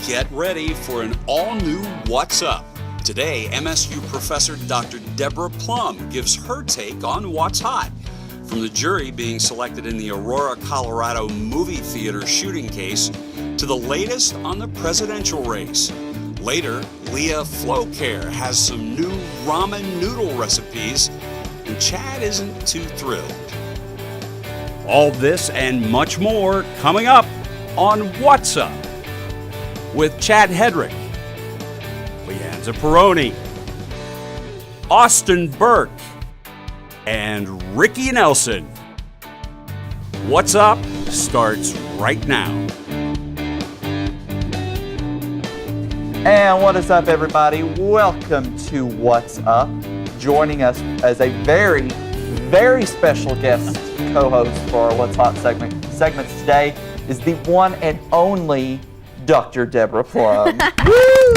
Get ready for an all-new What's Up. Today, MSU professor Dr. Deborah Plum gives her take on what's hot, from the jury being selected in the Aurora, Colorado movie theater shooting case to the latest on the presidential race. Later, Leah Flowcare has some new ramen noodle recipes, and Chad isn't too thrilled. All this and much more coming up on What's Up with Chad Hedrick, Leanza Peroni, Austin Burke, and Ricky Nelson. What's Up starts right now. And what is up, everybody? Welcome to What's Up. Joining us as a very, very special guest co-host for our What's Hot segments today is the one and only Dr. Deborah Plum. Woo!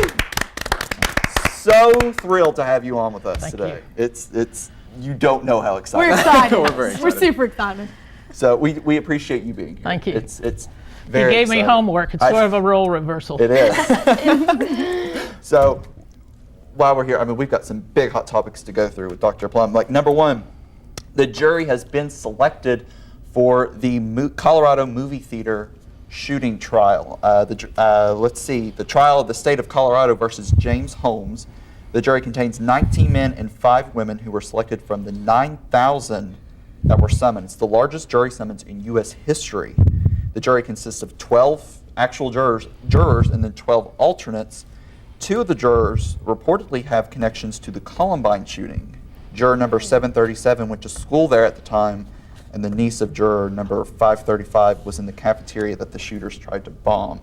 So thrilled to have you on with us Thank today. you. It's you don't know how excited. We're excited. We're very excited. We're super excited. So we appreciate you being here. Thank you. It's You very gave me exciting. homework. It's sort of a role reversal. It is. So, while we're here, I mean, we've got some big hot topics to go through with Dr. Plum. Like, number one, the jury has been selected for the Colorado movie theater shooting trial. Let's see, the trial of the state of Colorado versus James Holmes. The jury contains 19 men and 5 women who were selected from the 9,000 that were summoned. It's the largest jury summons in U.S. history. The jury consists of 12 actual jurors and then 12 alternates. 2 of the jurors reportedly have connections to the Columbine shooting. Juror number 737 went to school there at the time, and the niece of juror number 535 was in the cafeteria that the shooters tried to bomb.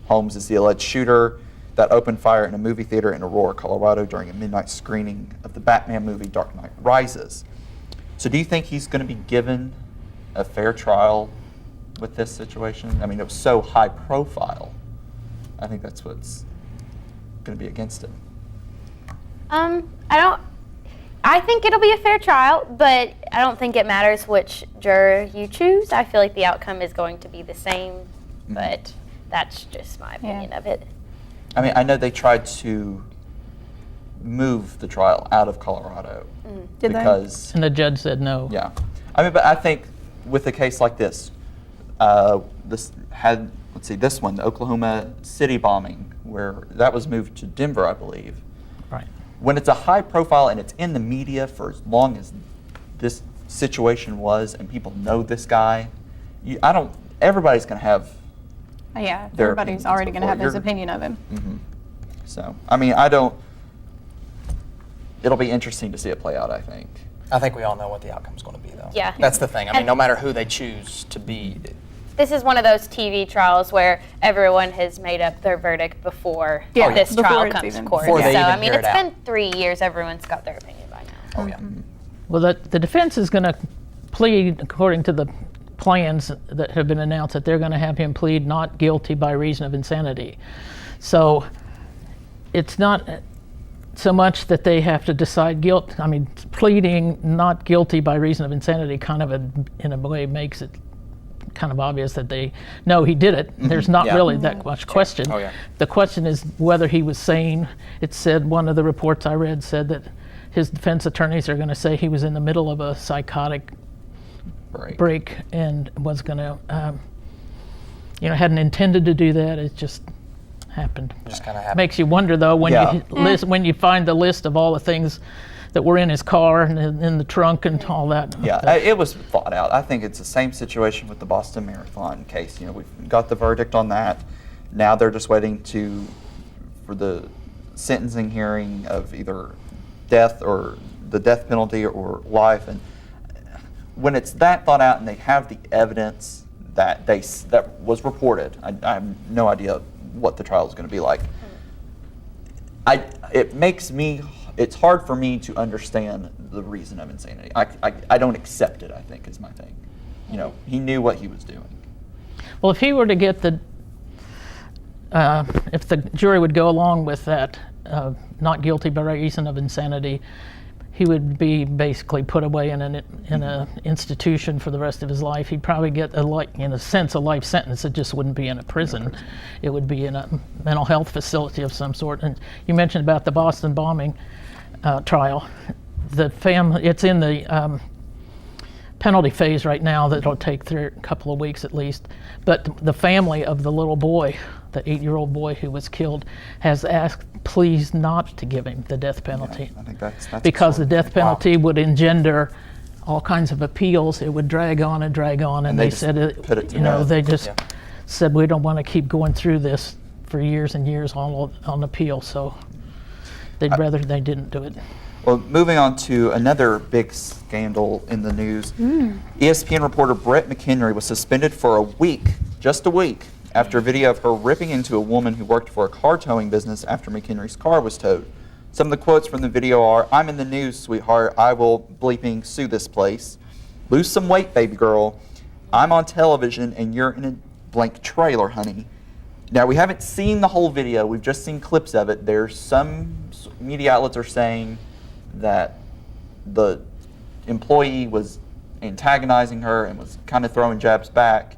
Holmes is the alleged shooter that opened fire in a movie theater in Aurora, Colorado during a midnight screening of the Batman movie Dark Knight Rises. So do you think he's going to be given a fair trial with this situation? I mean, it was so high profile. I think that's what's going to be against it. I think it'll be a fair trial, but I don't think it matters which juror you choose. I feel like the outcome is going to be the same, but that's just my opinion of it. I mean, I know they tried to move the trial out of Colorado Did they? because And the judge said no. yeah. I mean, but I think with a case like this, this one, the Oklahoma City bombing, where that was moved to Denver, I believe. Right. When it's a high profile and it's in the media for as long as this situation was, and people know this guy, everybody's going to have Yeah, their everybody's opinions already going to before have his you're- opinion of him. So, I mean, it'll be interesting to see it play out, I think. I think we all know what the outcome's going to be, though. Yeah. That's the thing. I mean, And- no matter who they choose to be, This is one of those TV trials where everyone has made up their verdict before Yeah, this before trial it's comes even- to court. Before they So, even I mean, hear it's it been out. 3 years. Everyone's got their opinion by now. oh yeah. Well, the defense is going to plead, according to the plans that have been announced, that they're going to have him plead not guilty by reason of insanity. So it's not so much that they have to decide guilt. I mean, pleading not guilty by reason of insanity kind of in a way makes it kind of obvious that they know he did it. There's not Yeah. really that much question. Oh, yeah. The question is whether he was sane. It said, one of the reports I read said that his defense attorneys are going to say he was in the middle of a psychotic break and was going to, hadn't intended to do that. It just happened. Just kind of happened. Makes you wonder, though, when when you find the list of all the things that were in his car and in the trunk and all that. Yeah, it was thought out. I think it's the same situation with the Boston Marathon case. You know, we've got the verdict on that. Now they're just waiting for the sentencing hearing of either death or the death penalty or life. And when it's that thought out and they have the evidence that was reported, I have no idea what the trial is going to be like. It's hard for me to understand the reason of insanity. I don't accept it, I think, is my thing. You know, he knew what he was doing. Well, if he were to get if the jury would go along with that, not guilty by reason of insanity, he would be basically put away in an institution for the rest of his life. He'd probably get in a sense, a life sentence. It just wouldn't be in a prison. It would be in a mental health facility of some sort. And you mentioned about the Boston bombing trial. The family, it's in the penalty phase right now. That'll take a couple of weeks at least. But the family of the little boy, the 8-year-old boy who was killed, has asked please not to give him the death penalty. I think that's because the death penalty would engender all kinds of appeals. It would drag on and drag on, and they said they just said we don't want to keep going through this for years and years on appeal, so they'd rather they didn't do it. Well, moving on to another big scandal in the news. ESPN reporter Brett McHenry was suspended for a week, just a week, after a video of her ripping into a woman who worked for a car towing business after McHenry's car was towed. Some of the quotes from the video are, "I'm in the news, sweetheart. I will bleeping sue this place. Lose some weight, baby girl. I'm on television and you're in a blank trailer, honey." Now, we haven't seen the whole video. We've just seen clips of it. There's some media outlets are saying that the employee was antagonizing her and was kind of throwing jabs back.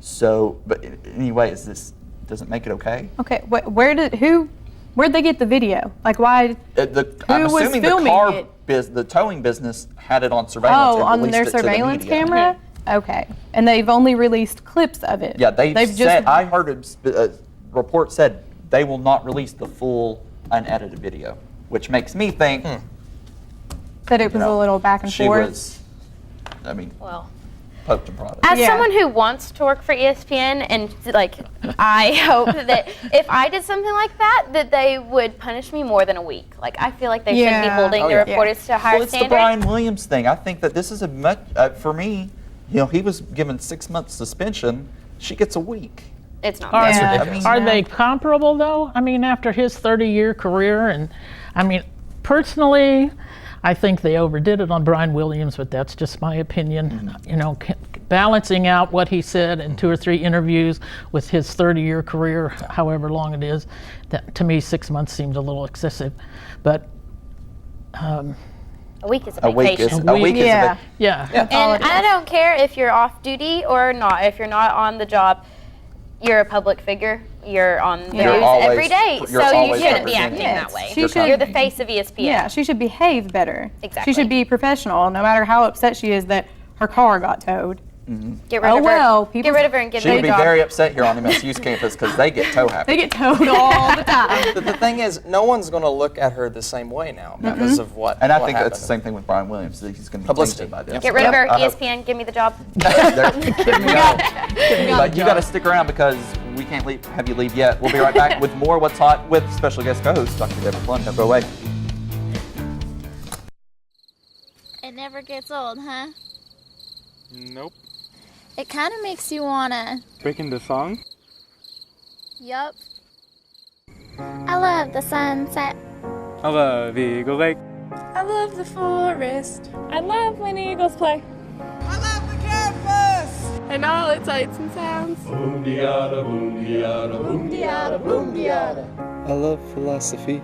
So, but anyway, does it make it okay? Okay, where'd they get the video? Like, why? I'm was assuming filming the towing business had it on surveillance. Oh, on their surveillance camera? Okay, and they've only released clips of it. Yeah, they've said, I heard a report said they will not release the full unedited video, which makes me think that it was a little back and forth. Well, poked and prodded. as someone who wants to work for ESPN, and like, I hope that if I did something like that they would punish me more than a week. Like, I feel like they shouldn't be holding the reporters to a higher Well, it's standard. the Brian Williams thing. I think that this is a much, for me, he was given 6 months suspension. She gets a week. It's not Are, fair. ridiculous. are they comparable though? I mean, after his 30-year career, and I mean, personally, I think they overdid it on Brian Williams, but that's just my opinion. You know, balancing out what he said in 2 or 3 interviews with his 30-year career, however long it is, that to me 6 months seems a little excessive. But A week is a A week vacation. is a week. yeah. And I don't care if you're off duty or not. If you're not on the job, you're a public figure. You're on the news every day, so you shouldn't be acting that way. You're the face of ESPN. Yeah, she should behave better. Exactly. She should be professional, no matter how upset she is that her car got towed. Get rid of her. well, Get rid of her and give She her would a be job. very upset here on MSU's campus because they get toe happy. They get towed all the time. The thing is, no one's going to look at her the same way now because of what And I what think happened. that's the same thing with Brian Williams. He's going to be Publicity. tainted by this. Get rid of her. I hope- ESPN, give me the job. There you go. But you got to stick around because we can't have you leave yet. We'll be right back with more What's Hot with special guest co-host Dr. Deborah Plum. Don't go away. It never gets old, huh? Nope. It kind of makes you wanna. Breaking the song? Yup. I love the sunset. I love Eagle Lake. I love the forest. I love when eagles play. I love the campus and all its sights and sounds. Boom-diada, boom-diada, boom-diada, boom-diada. I love philosophy.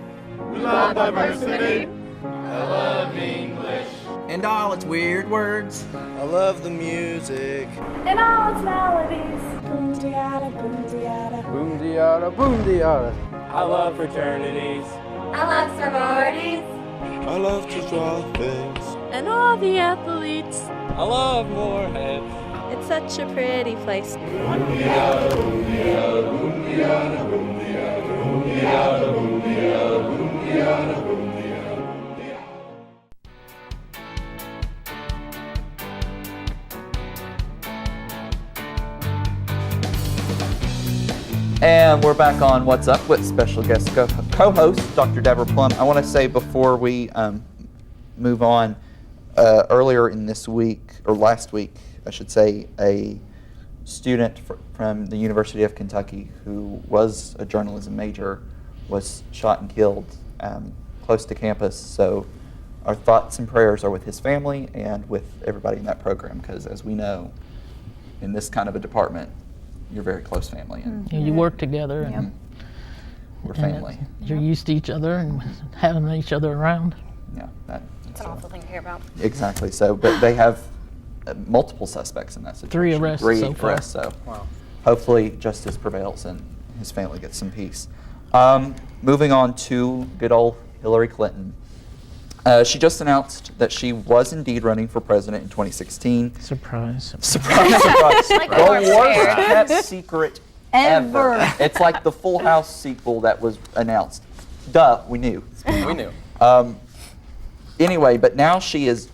We love diversity. I love English. And all its weird words. I love the music. And all its melodies. Boom-diada, boom-diada. Boom-diada, boom-diada. I love fraternities. I love sororities. I love to draw things. And all the athletes. I love Moorhead. It's such a pretty place. Boom-diada, boom-diada, boom-diada, boom-diada, boom-diada, boom-diada, boom-diada, boom-diada. And we're back on What's Up with special guest co-host Dr. Deborah Plum. I want to say before we move on, earlier in this week, or last week, I should say, a student from the University of Kentucky who was a journalism major was shot and killed close to campus. So our thoughts and prayers are with his family and with everybody in that program, because as we know, in this kind of a department, you're very close family. And You work together, and we're family. you're used to each other and having each other around. Yeah, It's an awful thing to hear about. exactly. So, but they have multiple suspects in that situation. 3 arrests Three so far. arrests, so Wow. hopefully justice prevails and his family gets some peace. Moving on to good old Hillary Clinton. She just announced that she was indeed running for president in 2016. Surprise. Surprise, surprise. Like The we were worst prepared. kept secret ever. It's like the Full House sequel that was announced. Duh, we knew. We knew. Anyway, but now she is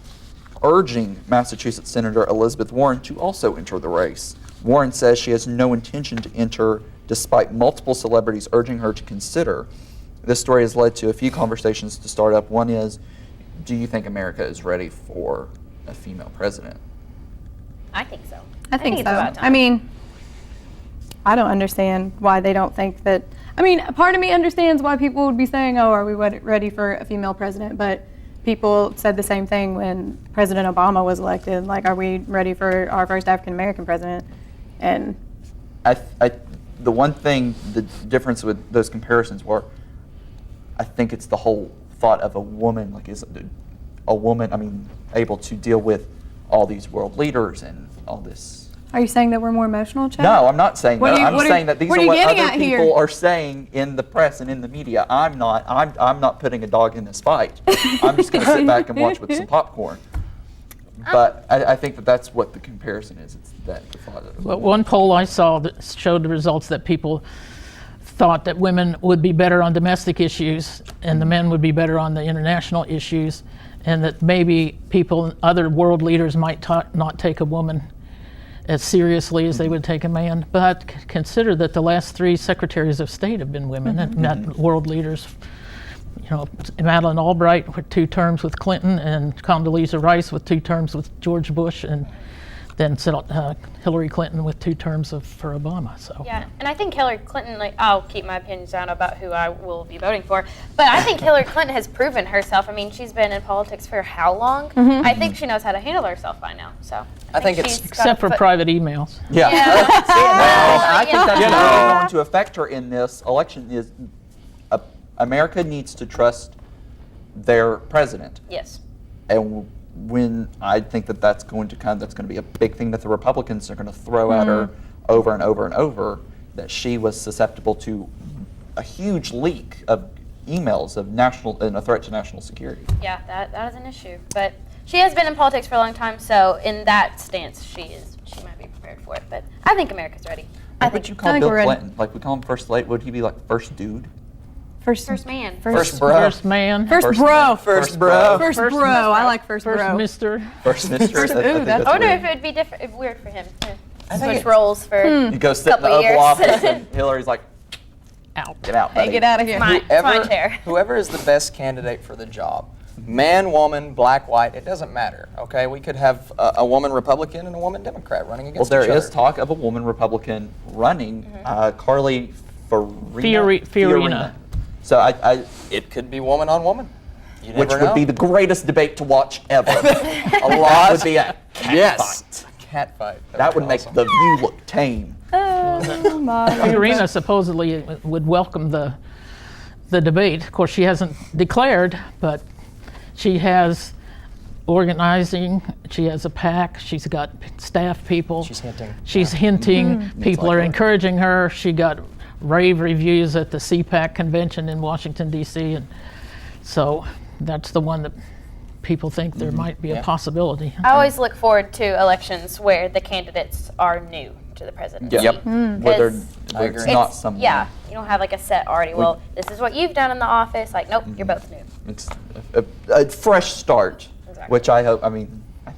urging Massachusetts Senator Elizabeth Warren to also enter the race. Warren says she has no intention to enter despite multiple celebrities urging her to consider. This story has led to a few conversations to start up. One is, do you think America is ready for a female president? I think so. I think it's so. about time. I mean, I don't understand why they don't think that. I mean, part of me understands why people would be saying, oh, are we ready for a female president? But people said the same thing when President Obama was elected. Like, are we ready for our first African-American president? And The one thing, the difference with those comparisons were, I think it's the whole thought of a woman, like is a woman, I mean, able to deal with all these world leaders and all this. are you saying that we're more emotional, Chad? No, I'm not saying that. I'm saying that these what are are you what getting other at here? people are saying in the press and in the media. I'm not putting a dog in this fight. I'm just going to sit back and watch with some popcorn. But I think that that's what the comparison is. It's that the thought of Well, one poll I saw that showed the results that people thought that women would be better on domestic issues and the men would be better on the international issues, and that maybe other world leaders might not take a woman as seriously as they would take a man. But consider that the last 3 secretaries of state have been women and not world leaders. You know, Madeleine Albright with 2 terms with Clinton, and Condoleezza Rice with 2 terms with George Bush, and then Hillary Clinton with 2 terms for Obama. So Yeah, and I think Hillary Clinton, I'll keep my opinions down about who I will be voting for, but I think Hillary Clinton has proven herself. I mean, she's been in politics for how long? I think she knows how to handle herself by now. So I think it's- she's got except a for foot- private emails. Yeah. I think that's Yeah. really going to affect her in this election. Is America needs to trust their president. Yes. And when I think that's going to be a big thing that the Republicans are going to throw at her over and over and over, that she was susceptible to a huge leak of emails of and a threat to national security. Yeah, that is an issue. But she has been in politics for a long time, so in that stance, she might be prepared for it. But I think America's ready. What would you call Bill Clinton? Like, we call him first lady. Would he be like first dude? First man. First bro. First man. First bro. First bro. First bro. I like first bro. First mister. First mister. First- I think ooh, that's I wonder weird. if it would be different, weird for him. I think Switch it's- roles for You go sit in the couple Oval years. Office and Hillary's like, Out. get out, buddy. Hey, get out of here. It's my chair. Whoever is the best candidate for the job, man, woman, black, white, it doesn't matter. Okay, we could have a woman Republican and a woman Democrat running Well, against there each other. is talk of a woman Republican running, Carly Fiorina. So It could be woman on woman. You which never would know. be the greatest debate to watch ever. a lot. Would be a cat fight. Cat fight. That would be make awesome. the view look tame. Oh my. Fiorina supposedly would welcome the debate. Of course, she hasn't declared, but she has organizing. She has a PAC. She's got staff people. She's hinting. She's hinting. People are encouraging her. She got rave reviews at the CPAC convention in Washington, D.C. And so that's the one that people think there might be a possibility. I always look forward to elections where the candidates are new to the presidency. Yep. Whether it's not someone. Yeah, you don't have like a set already. Well, this is what you've done in the office. Like, nope, you're both new. It's a fresh start, Exactly. which I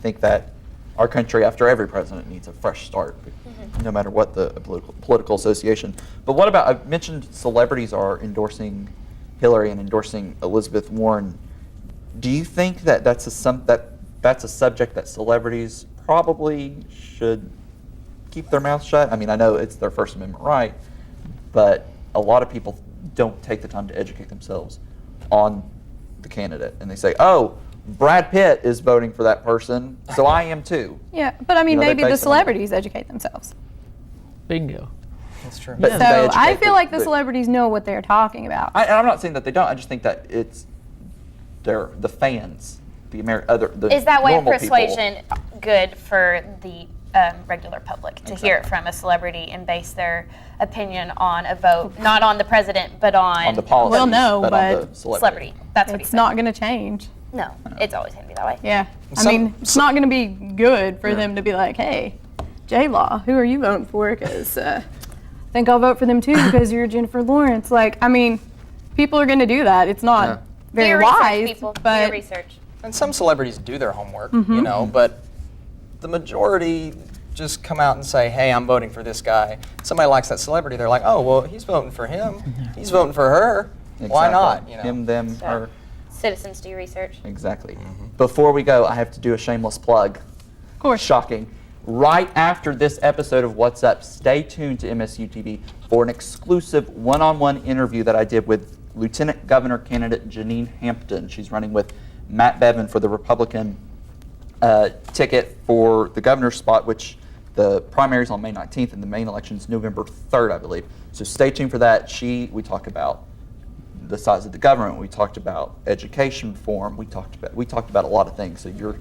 think that our country, after every president, needs a fresh start, no matter what the political association. But what about, I mentioned celebrities are endorsing Hillary and endorsing Elizabeth Warren. Do you think that that's a subject that celebrities probably should keep their mouths shut? I mean, I know it's their First Amendment right, but a lot of people don't take the time to educate themselves on the candidate, and they say, "Oh, Brad Pitt is voting for that person, so I am too." Yeah, but I mean, You know, they maybe the base it on- celebrities educate themselves. Bingo. That's true. But Yeah. they So educate I feel like the the- celebrities know what they're talking about. I'm not saying that they don't. I just think that it's the fans, the the Is that way of normal people. persuasion good for the regular public to hear it from a celebrity and base their opinion on a vote, not on the president, but on the policies, Well, no, but but on the celebrity? That's what It's he's saying. not going to change. No, it's always going to be that way. Yeah. I mean, it's not going to be good for them to be like, hey, J-Law, who are you voting for? Because I think I'll vote for them too because you're Jennifer Lawrence. Like, I mean, people are going to do that. It's not Do your very research, wise, people. Do but your research. And some celebrities do their homework, you know, but the majority just come out and say, hey, I'm voting for this guy. Somebody likes that celebrity, they're like, oh, well, he's voting for him. He's voting for her. Why not? You know? Him, them, her. Citizens do research. Exactly. Before we go, I have to do a shameless plug. of course. Shocking. Right after this episode of What's Up, stay tuned to MSU TV for an exclusive one-on-one interview that I did with Lieutenant Governor candidate Janine Hampton. She's running with Matt Bevin for the Republican ticket for the governor's spot, which the primary is on May 19th and the main election is November 3rd, I believe. So stay tuned for that. We talk about the size of the government. We talked about education reform. We talked about a lot of things. So you're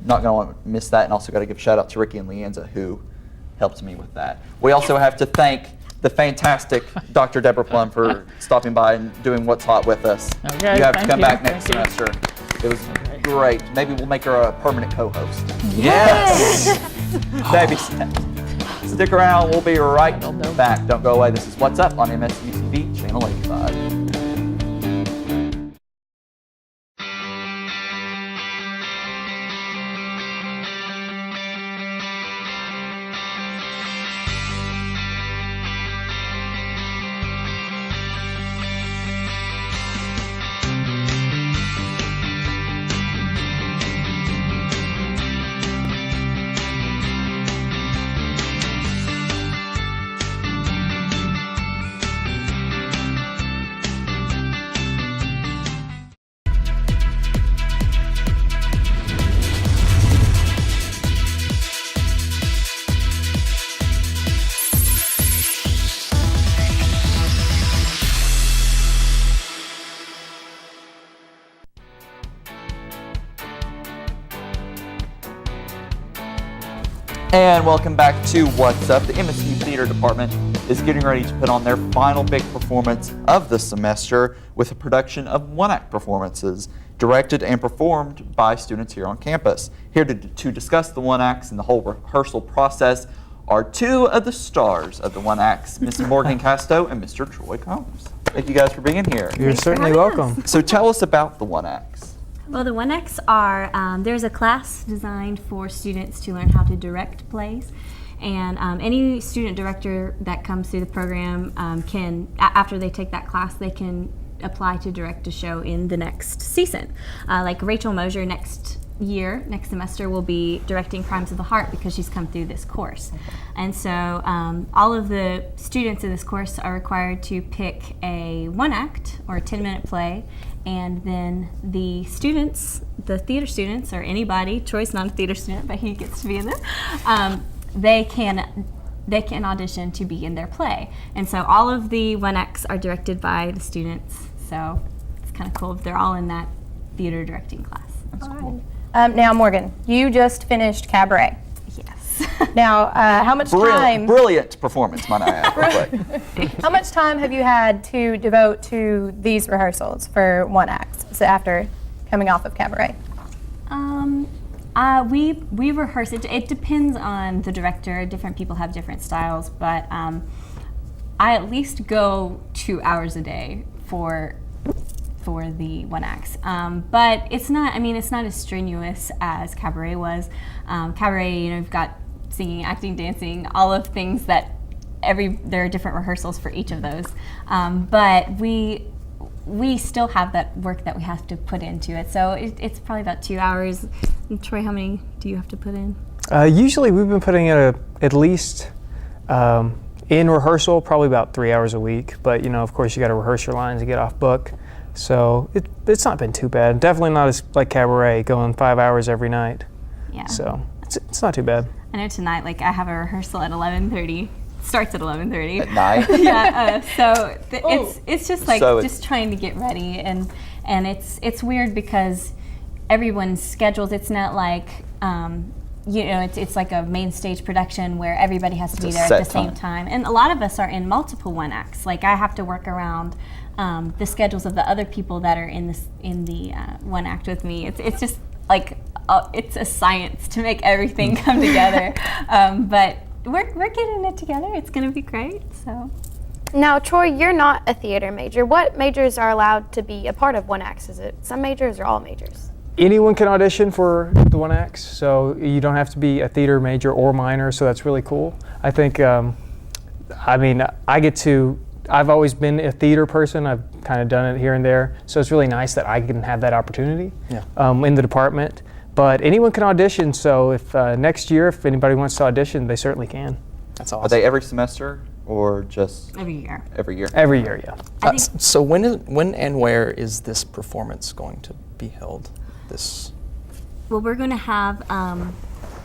not going to want to miss that. And also got to give a shout out to Ricky and Leanza who helped me with that. We also have to thank the fantastic Dr. Deborah Plum for stopping by and doing What's Hot with us. Okay, you have to thank come you. back next Thank you. semester. It was great. Maybe we'll make her a permanent co-host. Yes! Baby steps. Stick around. We'll be right back. Don't go away. This is What's Up on MSU TV, Channel 85. And welcome back to What's Up. The MSU Theater Department is getting ready to put on their final big performance of the semester with a production of one-act performances directed and performed by students here on campus. Here to discuss the one-acts and the whole rehearsal process are two of the stars of the one-acts, Miss Morgan Casto and Mr. Troy Combs. Thank you guys for being here. You're certainly welcome. So tell us about the one-acts. Well, the one-acts are, there's a class designed for students to learn how to direct plays. And any student director that comes through the program can, after they take that class, they can apply to direct a show in the next season. Like Rachel Mosier next semester will be directing Crimes of the Heart because she's come through this course. And so all of the students in this course are required to pick a one-act or a 10-minute play, and then the students, the theater students, or anybody, Troy's not a theater student, but he gets to be in there, they can audition to be in their play. And so all of the one-acts are directed by the students, so it's kind of cool if they're all in that theater directing class. That's cool. Now, Morgan, you just finished Cabaret. Yes. Now, how much time? Brilliant performance, might I add, real quick. How much time have you had to devote to these rehearsals for one act? So after coming off of Cabaret. We rehearse it. It depends on the director. Different people have different styles, but I at least go 2 hours a day for the one acts. But it's not as strenuous as Cabaret was. Cabaret, you've got singing, acting, dancing, all of things that there are different rehearsals for each of those. But we still have that work that we have to put into it. So it's probably about 2 hours. And Troy, how many do you have to put in? Usually we've been putting in at least in rehearsal, probably about 3 hours a week. But of course, you got to rehearse your lines and get off book. So it's not been too bad. Definitely not as like Cabaret, going 5 hours every night. Yeah. So it's not too bad. I know tonight, I have a rehearsal at 11:30. Starts at 11:30. At night? Yeah. It's just just trying to get ready, and And it's weird because everyone's schedules, it's not like, it's like a main stage production where everybody has to be there at the same time. And a lot of us are in multiple one acts. Like I have to work around the schedules of the other people that are in the one act with me. It's just like it's a science to make everything come together. But we're getting it together. It's going to be great. So. Now, Troy, you're not a theater major. What majors are allowed to be a part of one acts? Is it some majors or all majors? Anyone can audition for the one acts, so you don't have to be a theater major or minor, so that's really cool. I think, I've always been a theater person. I've kind of done it here and there, so it's really nice that I can have that opportunity in the department. But anyone can audition, so if next year, if anybody wants to audition, they certainly can. That's awesome. Are they every semester or just every year? Every year. Every year, yeah. So when and where is this performance going to be held? Well, we're going to have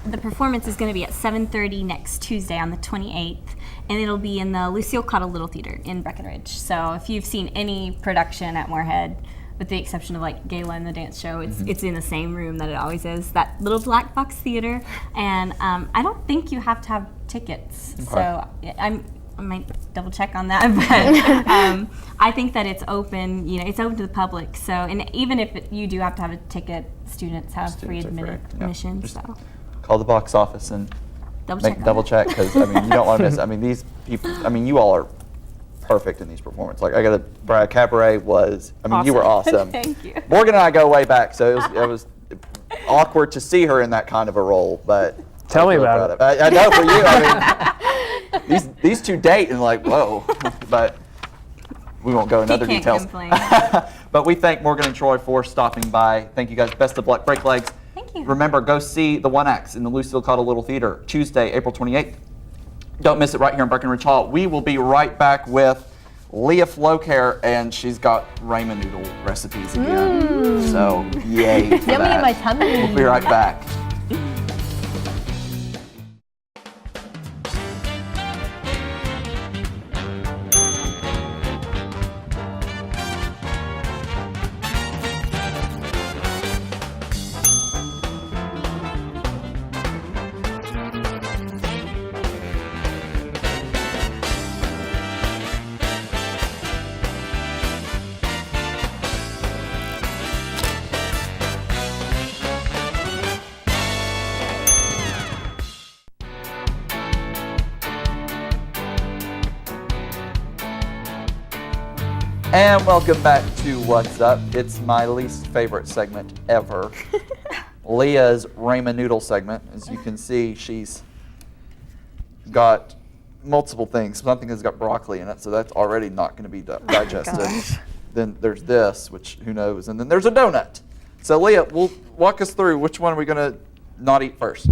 the performance is going to be at 7:30 next Tuesday on the 28th, and it'll be in the Lucille Cottle Little Theater in Breckenridge. So if you've seen any production at Moorhead, with the exception of like Gala and the dance show, it's in the same room that it always is, that little black box theater. And I don't think you have to have tickets. Okay. So I might double check on that, but I think that it's open. It's open to the public. So, and even if you do have to have a ticket, students have free admission. Just so call the box office and double check because you don't want to miss. These people. You all are perfect in these performances. Like Brad Cabaret was. Awesome. You were awesome. Thank you. Morgan and I go way back, so it was awkward to see her in that kind of a role, but. Tell me about it. I know for you. These two date and like, whoa, but we won't go into other details. But we thank Morgan and Troy for stopping by. Thank you guys. Best of luck. Break legs. Thank you. Remember, go see the One Acts in the Lucille Cottle Little Theater Tuesday, April 28th. Don't miss it right here in Breckenridge Hall. We will be right back with Leah Flocare, and she's got ramen noodle recipes again. So, yay for Yummy that. in my tummy. We'll be right back. And welcome back to What's Up. It's my least favorite segment ever. Leah's ramen noodle segment. As you can see, she's got multiple things. Something has got broccoli in it, so that's already not going to be digested. Then there's this, which who knows, and then there's a donut. So Leah, walk us through which one are we going to not eat first?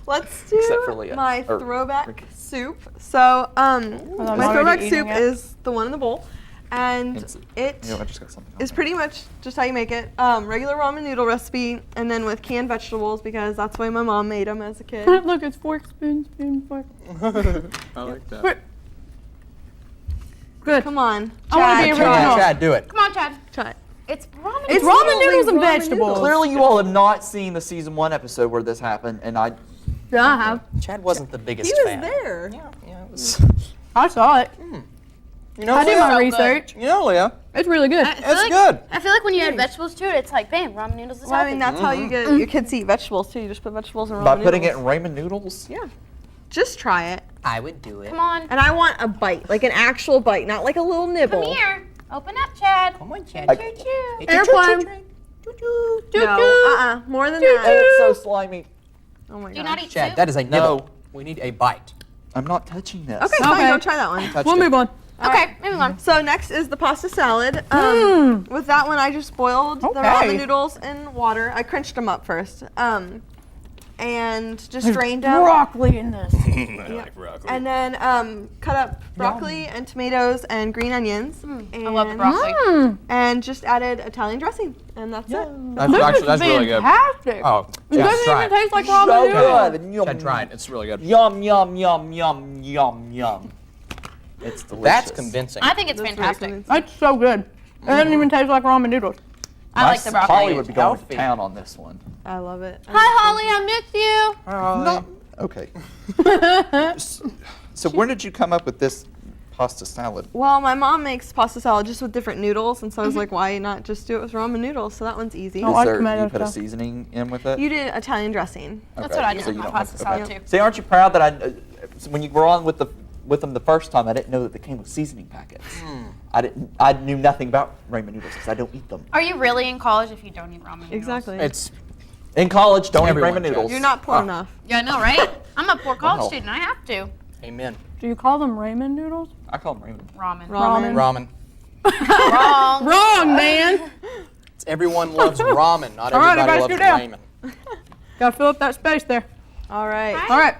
Let's do my throwback soup. So my throwback soup is the one in the bowl, and it is pretty much just how you make it. Regular ramen noodle recipe, and then with canned vegetables because that's the way my mom made them as a kid. Look, it's fork, spoon, fork. I like that. Good. Come on, I want to be original. Chad, do it. Come on, Chad. Try it. It's ramen. It's ramen noodles and vegetables. Clearly, you all have not seen the season 1 episode where this happened, and I have. Chad wasn't the biggest fan. He was there. Yeah, it was. I saw it. I did my research. Leah. It's really good. It's good. I feel like when you add vegetables to it, it's like, bam, ramen noodles is Well, that's how you get your kids to eat vegetables too. You just put vegetables in ramen by noodles. putting it in ramen noodles? Yeah. Just try it. I would do it. Come on. And I want a bite, like an actual bite, not like a little nibble. Come here. Open up, Chad. Come on, Chad. Airplane. No, more than that. It's so slimy. Oh my god. Do not eat Chad, soup. that is a nibble. We need a bite. I'm not touching this. Okay, fine, go try that one. We'll move on. Okay, moving on. So next is the pasta salad. With that one, I just boiled the ramen noodles in water. I crunched them up first. And just drained out. Broccoli in this. I like broccoli. And then cut up broccoli and tomatoes and green onions. And, I love the broccoli. And just added Italian dressing. And that's it. That's really good. Fantastic. Oh, It Chad, doesn't try even it. taste like ramen So noodles. good. Chad, try it. It's really good. Yum, yum, yum, yum, yum, yum. It's delicious. That's convincing. I think it's fantastic. That's so good. It doesn't even taste like ramen noodles. I like the broccoli. Holly would be going to town on this one. I love it. Hi, Holly. I miss you. Hi. Okay. So when did you come up with this pasta salad? Well, my mom makes pasta salad just with different noodles, and so I was like, why not just do it with ramen noodles? So that one's easy. Is there, you put a seasoning in with it? You did Italian dressing. That's what I did with my pasta salad too. See, aren't you proud that when you were on with them the first time, I didn't know that they came with seasoning packets. I knew nothing about ramen noodles because I don't eat them. Are you really in college if you don't eat ramen noodles? Exactly. It's in college, don't eat Everyone ramen noodles. You're not poor enough. Yeah, I know, right? I'm a poor college student. I have to. amen. Do you call them ramen noodles? I call them ramen. Ramen. Ramen. Wrong. Wrong, man. Everyone loves ramen. Not All right, everybody everybody loves scoot ramen. Gotta fill up that space there. All right. All right.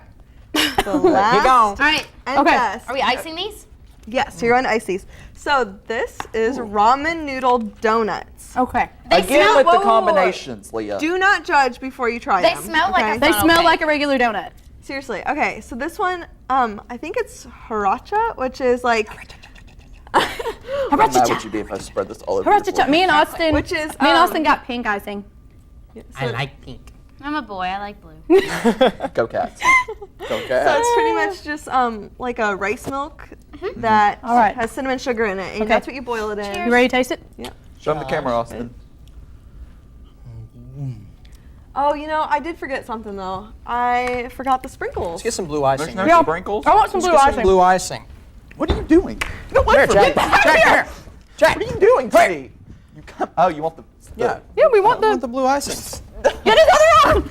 The last Keep going. All right. and Okay. best. Are we icing these? Yes, so you're going to ice these. So this is ramen noodle donuts. Okay. Again with the whoa, whoa, whoa. combinations, Leah. Do not judge before you try They them. smell like a They funnel smell cake. like a regular donut. Seriously. Okay, so this one, I think it's sriracha, which is like... How mad would you be if I spread this all over your floor? Me and Austin. Which is, me and Austin got pink icing. I like pink. I'm a boy. I like blue. Go Cats. Go So Cats. it's pretty much just like a rice milk that All right. has cinnamon sugar in it, and Okay. that's what you boil it in. You ready to taste it? Yeah. Show them the camera, Austin. Oh, you know, I did forget something though. I forgot the sprinkles. Let's get some blue icing. There's no sprinkles? I want some Let's blue get some icing. blue icing. What are you doing? No, Here, Jack. Jack, here. What are you doing, Teddy? You come. Oh, you want the? Yeah. Yeah, we want I want the. the blue icing. Get his other arm!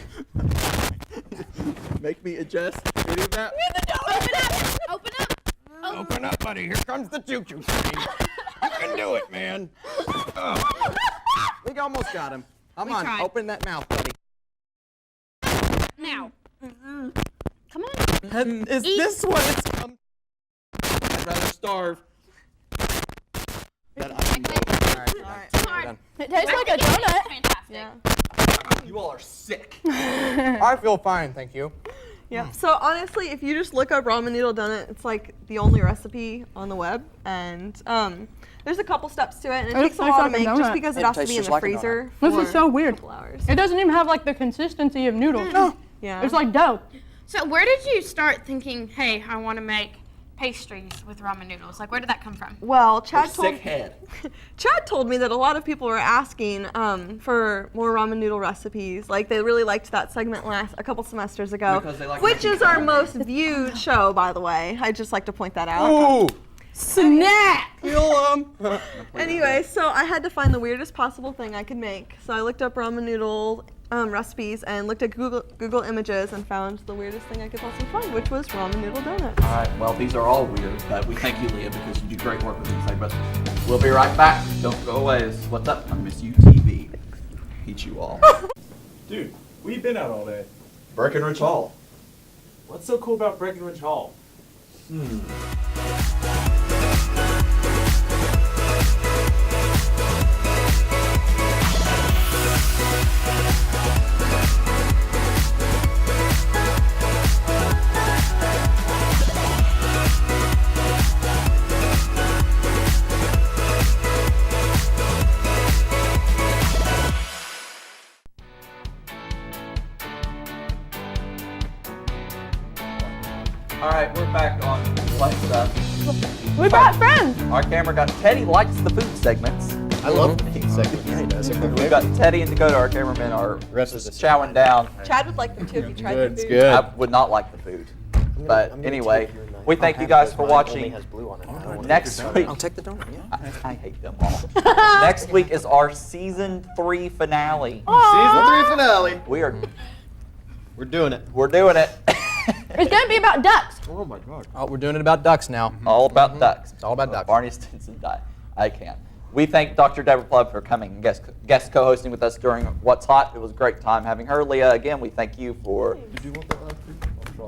Make me adjust. Can you do that? Open up. Open up, buddy. Here comes the choo-choo train. You can do it, man. Oh. We almost got him. Come on, tried. open that mouth, buddy. Now. Come on. Is this what it's come? I'd rather starve. All right. Done. It tastes like a donut. Fantastic. You all are sick. I feel fine, thank you. Yeah. So honestly, if you just look up ramen noodle donut, it's like the only recipe on the web, and there's a couple steps to it, and it takes a tastes while to like a make donut. just because it It has to tastes be in just the like a donut. freezer This for is so weird. a couple hours. It doesn't even have like the consistency of noodles. No. Yeah. It's like dough. So where did you start thinking, hey, I want to make pastries with ramen noodles? Like, where did that come from? Well, Chad Sick head. Chad told me that a lot of people were asking for more ramen noodle recipes. Like they really liked that segment a couple semesters ago, Because they like which making is our ramen. most viewed show, by the way. I'd just like to point that out. Ooh. Snack! Kill him. Anyway, so I had to find the weirdest possible thing I could make. So I looked up ramen noodle recipes and looked at Google Images and found the weirdest thing I could possibly find, which was ramen noodle donuts. All right. Well, these are all weird, but we thank you, Leah, because you do great work with these. But we'll be right back. Don't go away. This is What's Up on Miss UTV. Hate you all. Dude, we've been out all day. Breckenridge Hall. What's so cool about Breckenridge Hall? All right, we're back on What's Up. We brought friends. Our camera got Teddy likes the food segments. I love the pink segment. Yeah, he does. We've got Teddy and Dakota, our cameramen, are chowing down. Chad would like them too if you tried Good, the it's food. good. I would not like the food. But anyway, we thank you guys for watching. Next week, I'll take the donut, yeah. I hate them all. Next week is our season 3 finale. Season 3 finale. We're doing it. We're doing it. It's gonna be about ducks. Oh my god. Oh, we're doing it about ducks now. All about ducks. It's all about ducks. Barney Stinson died. I can't. We thank Dr. Deborah Plug for coming and guest co-hosting with us during What's Hot. It was a great time having her. Leah, again, we thank you for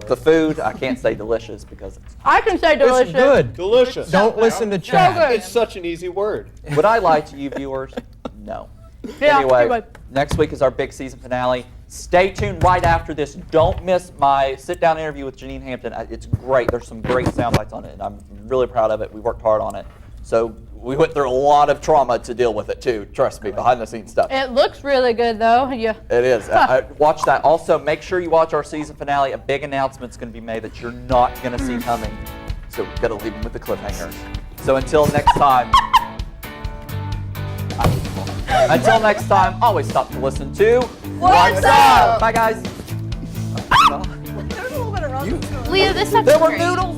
the food. I can't say delicious because I can say delicious. It's good. Delicious. Don't listen to So Chad. good. It's such an easy word. would I lie to you viewers? No. Yeah, Anyway, you would. next week is our big season finale. Stay tuned right after this. Don't miss my sit-down interview with Janine Hampton. It's great. There's some great sound bites on it, and I'm really proud of it. We worked hard on it. So We went through a lot of trauma to deal with it too. Trust me, behind the scenes stuff. It looks really good though. Yeah. It is. Watch that. Also, make sure you watch our season finale. A big announcement's going to be made that you're not going to see coming. So we've got to leave them with the cliffhanger. So until next time. Until next time, always stop to listen to What's Up? Bye, guys. There's a little bit of wrong. Leo, this stuff's There were great. noodles.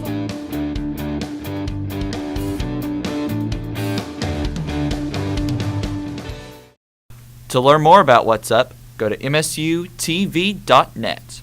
To learn more about What's Up, go to msutv.net.